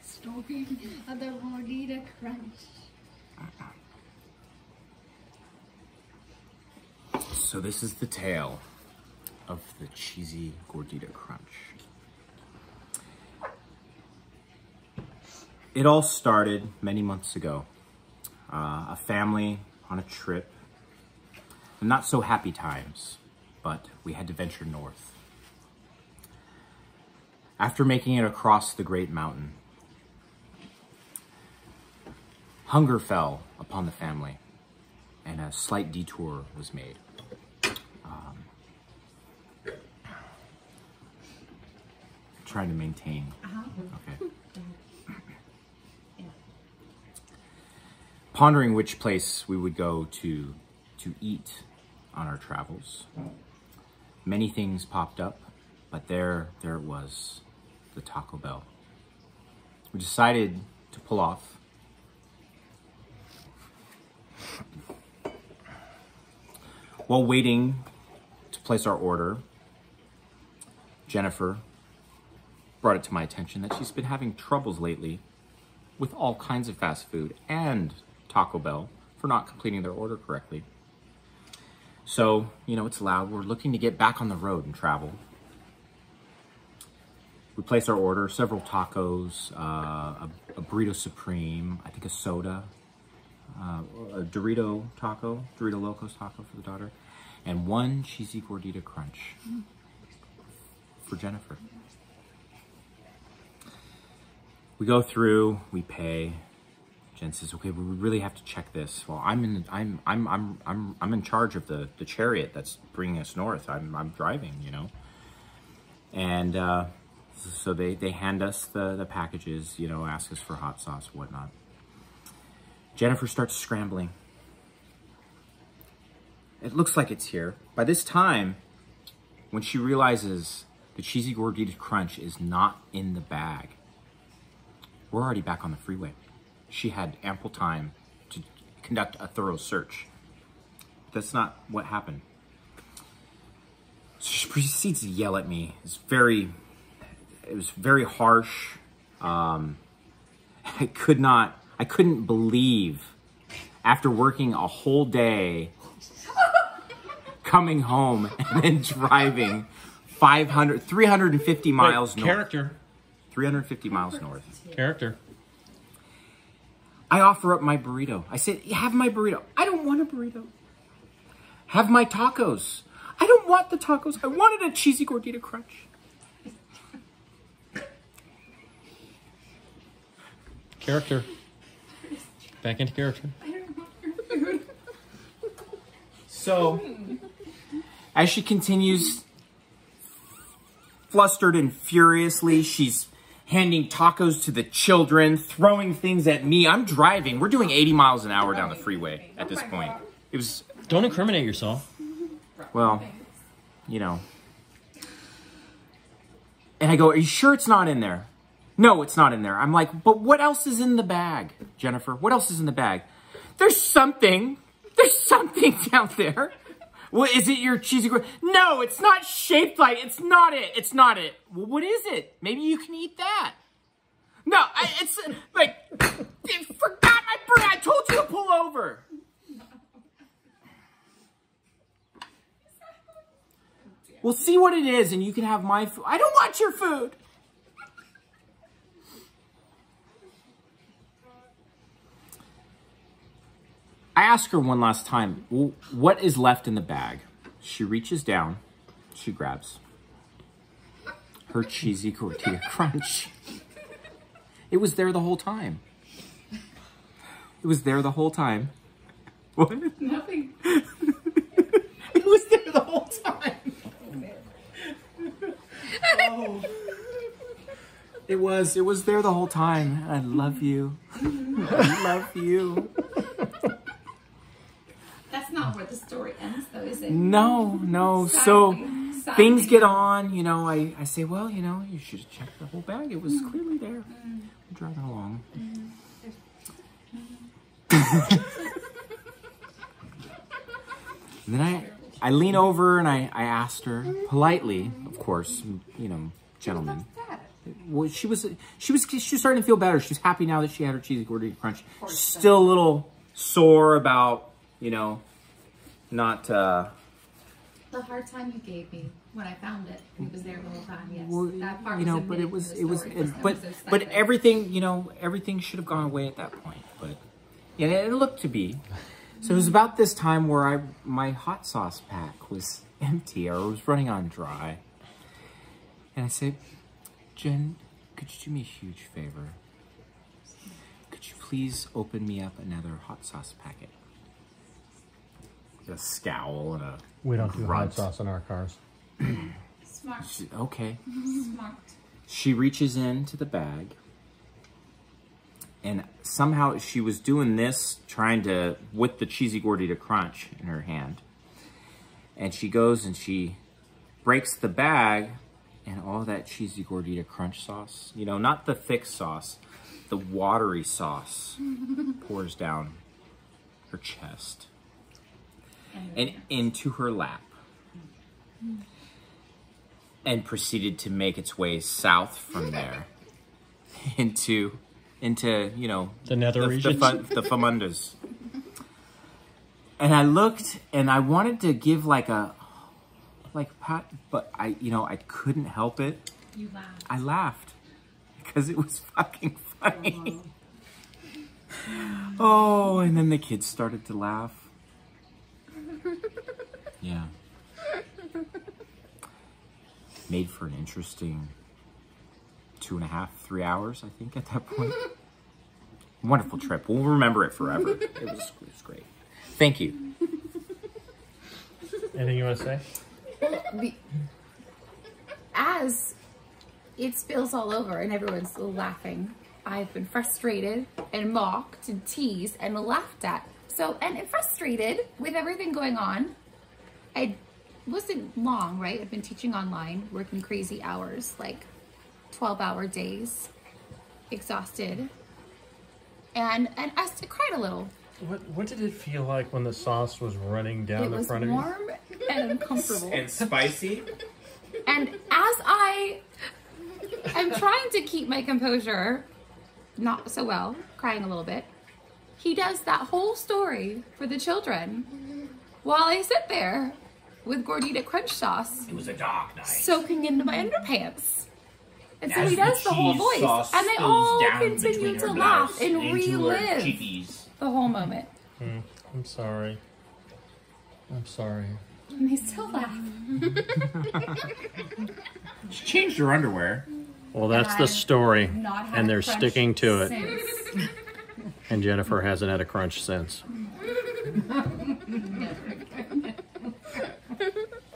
Story of the Gordita Crunch. So this is the tale of the Cheesy Gordita Crunch. It all started many months ago. A family on a trip. Not so happy times, but we had to venture north. After making it across the great mountain, hunger fell upon the family and a slight detour was made. Trying to maintain. Okay. Pondering which place we would go to eat on our travels. Many things popped up, but there it was, the Taco Bell. We decided to pull off. While waiting to place our order, Jennifer brought it to my attention that she's been having troubles lately with all kinds of fast food and Taco Bell for not completing their order correctly. So, it's loud. We're looking to get back on the road and travel. We placed our order, several tacos, a burrito supreme, I think a soda, a Dorito Locos taco for the daughter, and one Cheesy Gordita Crunch for Jennifer. We go through, we pay. Jen says, "Okay, we really have to check this." Well, I'm in charge of the chariot that's bringing us north. I'm driving, And so they hand us the packages, ask us for hot sauce, whatnot. Jennifer starts scrambling. It looks like it's here. By this time, when she realizes the Cheesy Gordita Crunch is not in the bag, we're already back on the freeway. She had ample time to conduct a thorough search. That's not what happened. So she proceeds to yell at me. It was very harsh. I couldn't believe, after working a whole day, coming home and then driving 350 miles north. Character. 350 miles north. Character. I offer up my burrito. I said, "Have my burrito." "I don't want a burrito." "Have my tacos." "I don't want the tacos. I wanted a Cheesy Gordita Crunch." Character. Back into character. I don't want your food. So, as she continues, flustered and furiously, she's handing tacos to the children, throwing things at me. I'm driving. We're doing 80 miles an hour down the freeway at this point. It was... Don't incriminate yourself. Well, And I go, "Are you sure it's not in there?" "No, it's not in there." I'm like, "But what else is in the bag, Jennifer? What else is in the bag?" There's something down there." "Well, is it your Cheesy Gordita?" "No, it's not shaped like, it's not it. "Well, what is it? Maybe you can eat that." "No, it's like, I forgot my burrito. I told you to pull over." "Well, see what it is and you can have my food." "I don't want your food." I ask her one last time, "Well, what is left in the bag?" She reaches down, she grabs her Cheesy Gordita Crunch. It was there the whole time. It was there the whole time. What? Nothing. It was there the whole time. Oh. It was there the whole time. I love you. I love you. That's not where the story ends, though, is it? No. So things get on, I say, "Well, you should have checked the whole bag. It was clearly there." I'm driving along. And then I lean over and I asked her politely, of course, gentlemen, well, she was starting to feel better. She was happy now that she had her Cheesy Gordita Crunch. Still a little sore about, you know, not... The hard time you gave me when I found it. He was there the whole time, yes. Well, That part you know, was but it was, but but everything, you know, everything should have gone away at that point. But yeah, it looked to be. So it was about this time where my hot sauce pack was empty, or it was running on dry. And I said, Jen, could you do me a huge favor? Could you please open me up another hot sauce packet? A scowl and a We don't do grunt. hot sauce in our cars. Smart. Okay. Smart. She reaches into the bag, and somehow she was doing this, trying to, with the Cheesy Gordita Crunch in her hand. And she goes and she breaks the bag, and all that Cheesy Gordita Crunch sauce, you know, not the thick sauce, the watery sauce pours down her chest and into her lap, and proceeded to make its way south from there into you know, The nether regions? the Famundas. And I looked, and I wanted to give like pat, but I couldn't help it. You laughed. I laughed because it was fucking funny. Oh, and then the kids started to laugh. Yeah. Made for an interesting 2.5, 3 hours, I think, at that point. Wonderful trip. We'll remember it forever. It was great. Thank you. Anything you want to say? As it spills all over and everyone's laughing, I've been frustrated and mocked and teased and laughed at. And frustrated with everything going on. I wasn't long, right? I've been teaching online, working crazy hours, like 12-hour days, exhausted. And I cried a little. What did it feel like when the sauce was running down the front of you? It was warm and uncomfortable. And spicy. And as I am trying to keep my composure, not so well, crying a little bit, he does that whole story for the children while I sit there with Gordita Crunch sauce It was a dark night. soaking into my underpants. And so As he does the whole cheese voice. sauce And they spills all down continue between to her laugh blouse and into her relive cheekies. the whole moment. I'm sorry. I'm sorry. And they still laugh. She changed her underwear. Well, that's the I've story, Not had and a they're crunch sticking to it. since. And Jennifer hasn't had a crunch since. Never